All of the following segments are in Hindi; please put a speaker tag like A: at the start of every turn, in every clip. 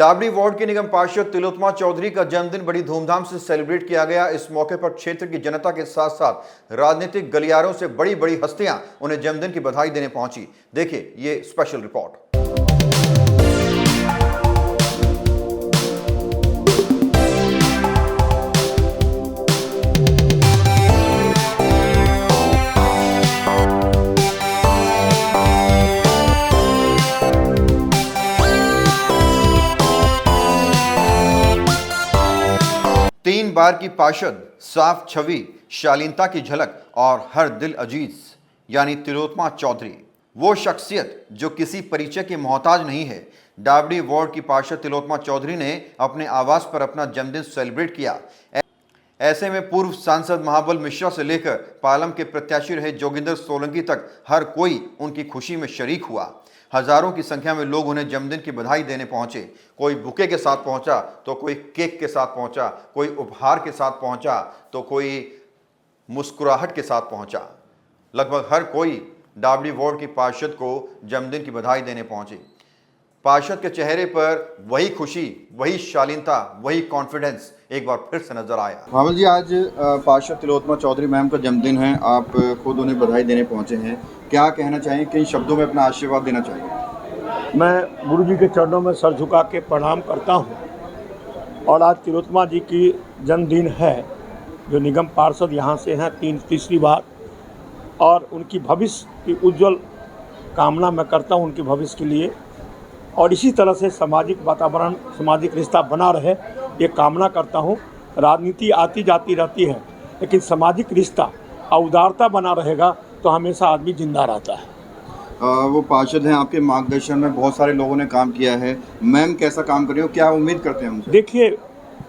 A: डाबरी वार्ड के निगम पार्षद तिलोत्तमा चौधरी का जन्मदिन बड़ी धूमधाम से सेलिब्रेट किया गया। इस मौके पर क्षेत्र की जनता के साथ साथ राजनीतिक गलियारों से बड़ी बड़ी हस्तियां उन्हें जन्मदिन की बधाई देने पहुंची। देखिए ये स्पेशल रिपोर्ट। 3 बार की पार्षद, साफ छवि, शालीनता की झलक और हर दिल अजीज यानी तिलोत्तमा चौधरी, वो शख्सियत जो किसी परिचय की मोहताज नहीं है। डाबरी वार्ड की पार्षद तिलोत्तमा चौधरी ने अपने आवास पर अपना जन्मदिन सेलिब्रेट किया। ऐसे में पूर्व सांसद महाबल मिश्रा से लेकर पालम के प्रत्याशी रहे जोगिंदर सोलंकी तक हर कोई उनकी खुशी में शरीक हुआ। हजारों की संख्या में लोग उन्हें जन्मदिन की बधाई देने पहुंचे। कोई बुके के साथ पहुंचा तो कोई केक के साथ पहुंचा, कोई उपहार के साथ पहुंचा तो कोई मुस्कुराहट के साथ पहुंचा। लगभग हर कोई डाबरी वार्ड की पार्षद को जन्मदिन की बधाई देने पहुंचे। पार्षद के चेहरे पर वही खुशी, वही शालीनता, वही कॉन्फिडेंस एक बार फिर से नजर आया। महाबल जी, आज पार्षद तिलोत्तमा चौधरी मैम का जन्मदिन है, आप खुद उन्हें बधाई देने पहुंचे हैं। क्या कहना चाहिए, किन शब्दों में अपना आशीर्वाद देना चाहिए?
B: मैं गुरु जी के चरणों में सर झुका के प्रणाम करता हूं। और आज तिलोत्तमा जी की जन्मदिन है, जो निगम पार्षद यहाँ से हैं तीसरी बार, और उनकी भविष्य की उज्जवल कामना मैं करता हूं उनके भविष्य के लिए। और इसी तरह से सामाजिक वातावरण, सामाजिक रिश्ता बना रहे, ये कामना करता हूं। राजनीति आती जाती रहती है, लेकिन सामाजिक रिश्ता और उदारता बना रहेगा तो हमेशा आदमी जिंदा रहता है।
A: वो पार्षद हैं, आपके मार्गदर्शन में बहुत सारे लोगों ने काम किया है। मैम कैसा काम कर रही हो, क्या उम्मीद करते हैं उनसे?
B: देखिए,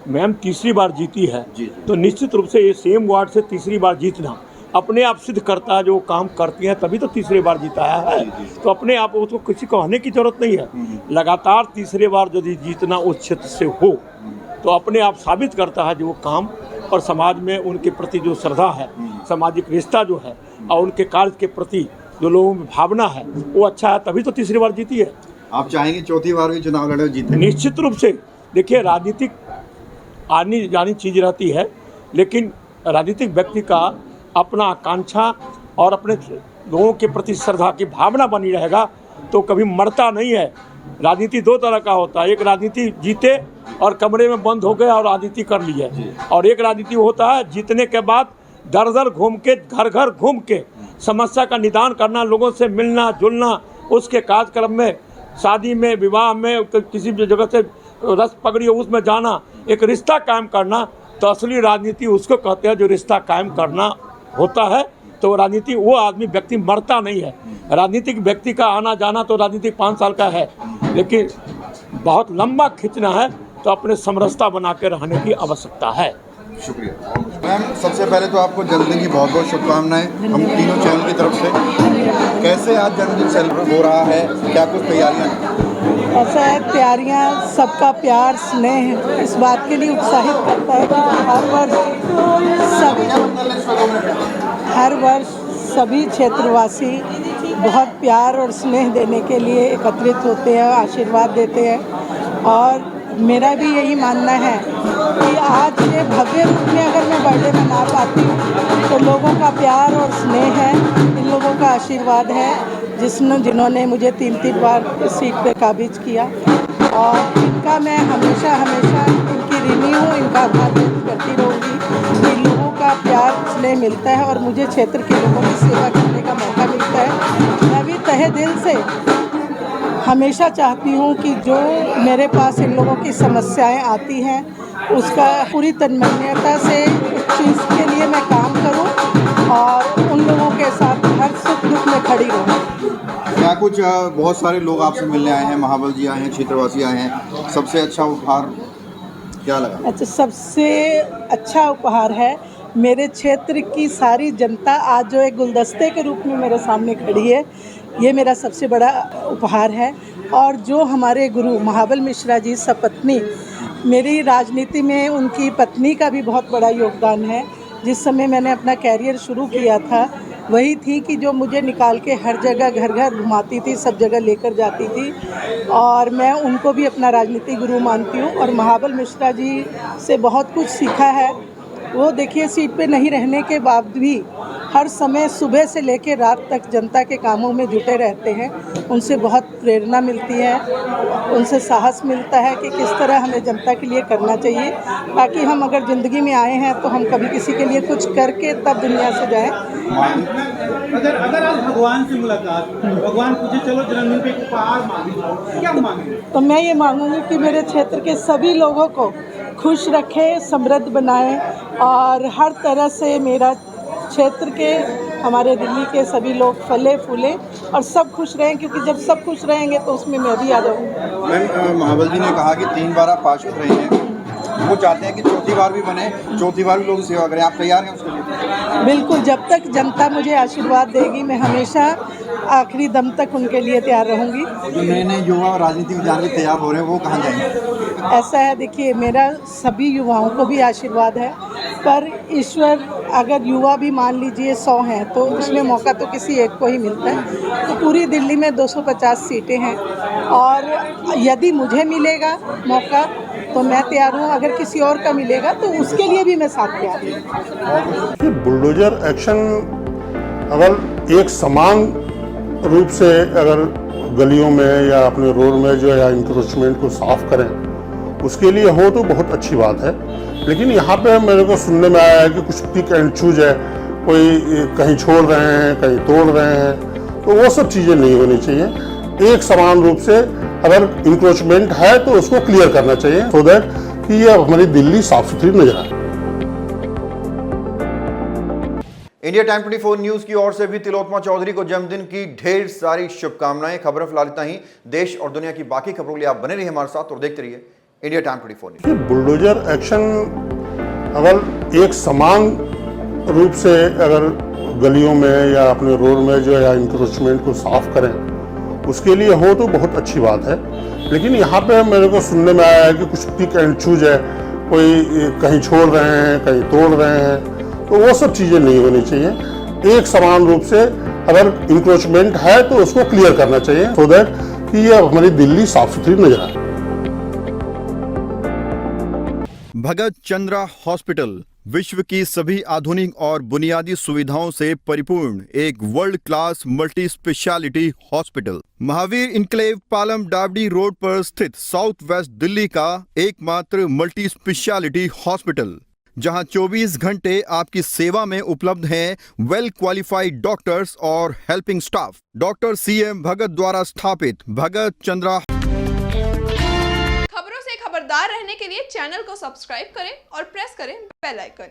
B: मैम तीसरी बार जीती है
A: जी।
B: तो निश्चित रूप से ये सेम वार्ड से तीसरी बार जीतना अपने आप सिद्ध करता है। जो काम करती है तभी तो तीसरी बार जीताया है।
A: जी।
B: तो अपने आप उसको किसी को कहने की जरूरत नहीं है। लगातार तीसरी बार यदि जीतना उस क्षेत्र से हो तो अपने आप साबित करता है जो वो काम और समाज में उनके प्रति जो श्रद्धा है, सामाजिक रिश्ता जो है और उनके कार्य के प्रति जो लोगों में भावना है वो अच्छा है, तभी तो तीसरी बार जीती है।
A: आप चाहेंगे चौथी बार भी चुनाव लड़े जीते?
B: निश्चित रूप से। देखिए, राजनीतिक आनी जानी चीज़ रहती है, लेकिन राजनीतिक व्यक्ति का अपना आकांक्षा और अपने लोगों के प्रति श्रद्धा की भावना बनी रहेगा तो कभी मरता नहीं है। राजनीति 2 तरह का होता है, एक राजनीति जीते और कमरे में बंद हो गए और राजनीति कर ली है, और एक राजनीति होता है जीतने के बाद दर दर घूम के, घर घर घूम के समस्या का निदान करना, लोगों से मिलना जुलना, उसके कार्यक्रम में, शादी में, विवाह में, किसी भी जगह से रस पकड़ी हो उसमें जाना, एक रिश्ता कायम करना। तो असली राजनीति उसको कहते हैं जो रिश्ता कायम करना होता है। तो राजनीति, वो आदमी व्यक्ति मरता नहीं है। राजनीतिक व्यक्ति का आना जाना तो राजनीतिक 5 साल का है, लेकिन बहुत लंबा खींचना है तो अपने समरसता बना के रहने की आवश्यकता है।
A: शुक्रिया मैम। सबसे पहले तो आपको जन्मदिन की बहुत बहुत शुभकामनाएं हम तीनों चैनल की तरफ से। कैसे आज जन्मदिन सेलिब्रेट हो रहा है, क्या कुछ तैयारियां हैं?
C: ऐसा है, तैयारियां, सबका प्यार स्नेह इस बात के लिए उत्साहित करता है कि हर वर्ष सभी क्षेत्रवासी बहुत प्यार और स्नेह देने के लिए एकत्रित होते हैं, आशीर्वाद देते हैं। और मेरा भी यही मानना है कि आज ये भव्य रूप में अगर मैं बर्थडे मना पाती हूँ तो लोगों का प्यार और स्नेह है, इन लोगों का आशीर्वाद है जिन्होंने मुझे 3 बार इस सीट पे काबिज किया। और इनका मैं हमेशा इनकी ऋणी हूँ, इनका आभार व्यक्त करती रहूँगी कि लोगों का प्यार स्नेह मिलता है और मुझे क्षेत्र के लोगों की सेवा करने का मौका मिलता है। मैं भी तहे दिल से हमेशा चाहती हूँ कि जो मेरे पास इन लोगों की समस्याएं आती हैं उसका पूरी तन्मयता से उस चीज़ के लिए मैं काम करूँ और उन लोगों के साथ हर सुख दुख में खड़ी रहूँ।
A: क्या कुछ बहुत सारे लोग आपसे मिलने आए हैं, महाबल जी आए हैं, क्षेत्रवासी आए हैं, सबसे अच्छा उपहार क्या लगा?
C: अच्छा, सबसे अच्छा उपहार है मेरे क्षेत्र की सारी जनता आज जो एक गुलदस्ते के रूप में मेरे सामने खड़ी है, ये मेरा सबसे बड़ा उपहार है। और जो हमारे गुरु महाबल मिश्रा जी सपत्नी, मेरी राजनीति में उनकी पत्नी का भी बहुत बड़ा योगदान है। जिस समय मैंने अपना कैरियर शुरू किया था वही थी कि जो मुझे निकाल के हर जगह घर घर घुमाती थी, सब जगह लेकर जाती थी। और मैं उनको भी अपना राजनीतिक गुरु मानती हूँ और महाबल मिश्रा जी से बहुत कुछ सीखा है। वो देखिए सीट पे नहीं रहने के बाद भी हर समय सुबह से लेकर रात तक जनता के कामों में जुटे रहते हैं। उनसे बहुत प्रेरणा मिलती है, उनसे साहस मिलता है कि किस तरह हमें जनता के लिए करना चाहिए, ताकि हम अगर ज़िंदगी में आए हैं तो हम कभी किसी के लिए कुछ करके तब दुनिया से जाएं।
D: अगर आज भगवान से मुलाकात, भगवान पूछे चलो जन्मदिन पे एक उपहार मांगे, क्या मांगे?
C: तो मैं ये मांगूंगी कि मेरे क्षेत्र के सभी लोगों को खुश रखे, समृद्ध बनाए और हर तरह से मेरा क्षेत्र के, हमारे दिल्ली के सभी लोग फले फूले और सब खुश रहें, क्योंकि जब सब खुश रहेंगे तो उसमें मैं भी आ जाऊँगी।
E: मैम, महाबल जी ने कहा कि 3 बार आप पार्षद रहे हैं, वो चाहते हैं कि चौथी बार भी बने, चौथी बार भी लोग सेवा करें। आप तैयार हैं उसके लिए?
C: बिल्कुल, जब तक जनता मुझे आशीर्वाद देगी मैं हमेशा आखिरी दम तक उनके लिए तैयार रहूँगी।
E: जो नए नए युवा राजनीति में जाने के तैयार हो रहे हैं वो कहाँ जाएंगे?
C: ऐसा है, देखिए मेरा सभी युवाओं को भी आशीर्वाद है, पर ईश्वर अगर युवा भी मान लीजिए 100 हैं तो उसमें मौका तो किसी एक को ही मिलता है। तो पूरी दिल्ली में 250 सीटें हैं और यदि मुझे मिलेगा मौका तो मैं तैयार हूँ, अगर किसी और का मिलेगा तो उसके लिए भी मैं साथ तैयार हूँ।
F: बुलडोजर एक्शन अगर एक समान रूप से अगर गलियों में या अपने रोड में जो है इंक्रोचमेंट को साफ करें, उसके लिए हो तो बहुत अच्छी बात है। लेकिन यहाँ पे मेरे को सुनने में आया है कि कुछ पिक एंड चूज है, कोई कहीं छोड़ रहे हैं, कहीं तोड़ रहे हैं, तो वो सब चीज़ें नहीं होनी चाहिए। एक समान रूप से अगर इंक्रोचमेंट है तो उसको क्लियर करना चाहिए, सो दैट कि ये हमारी दिल्ली साफ सुथरी नजर आए।
A: इंडिया टाइम 24 न्यूज की ओर से भी तिलोत्मा चौधरी को जन्मदिन की ढेर सारी शुभकामनाएं। खबरें फिलहाल इतना ही। देश और दुनिया की बाकी खबरों के लिए आप बने रहिए हमारे साथ और देखते रहिए India time 24 news.
F: Bulldozer action अगर एक समान रूप से अगर गलियों में या अपने रोड में जो है इंक्रोचमेंट को साफ करें, उसके लिए हो तो बहुत अच्छी बात है। लेकिन यहाँ पे मेरे को सुनने में आया है कि कुछ पिक एंड चूज है, कोई कहीं छोड़ रहे हैं, कहीं तोड़ रहे हैं, तो वो सब चीज़ें नहीं होनी चाहिए। एक समान रूप से अगर इंक्रोचमेंट है तो उसको क्लियर करना चाहिए, सो दैट कि ये हमारी दिल्ली साफ सुथरी नजर आए।
A: भगत चंद्रा हॉस्पिटल विश्व की सभी आधुनिक और बुनियादी सुविधाओं से परिपूर्ण एक world class multi speciality hospital, Mahavir enclave Palam डावडी रोड पर स्थित साउथ वेस्ट दिल्ली का एकमात्र मल्टी स्पेशलिटी हॉस्पिटल, जहां 24 घंटे आपकी सेवा में उपलब्ध हैं वेल क्वालिफाइड डॉक्टर्स और हेल्पिंग स्टाफ। डॉक्टर CM भगत द्वारा स्थापित भगत चंद्रा।
G: खबरों से खबरदार रहने के लिए चैनल को सब्सक्राइब करें और प्रेस करें बेल आइकन।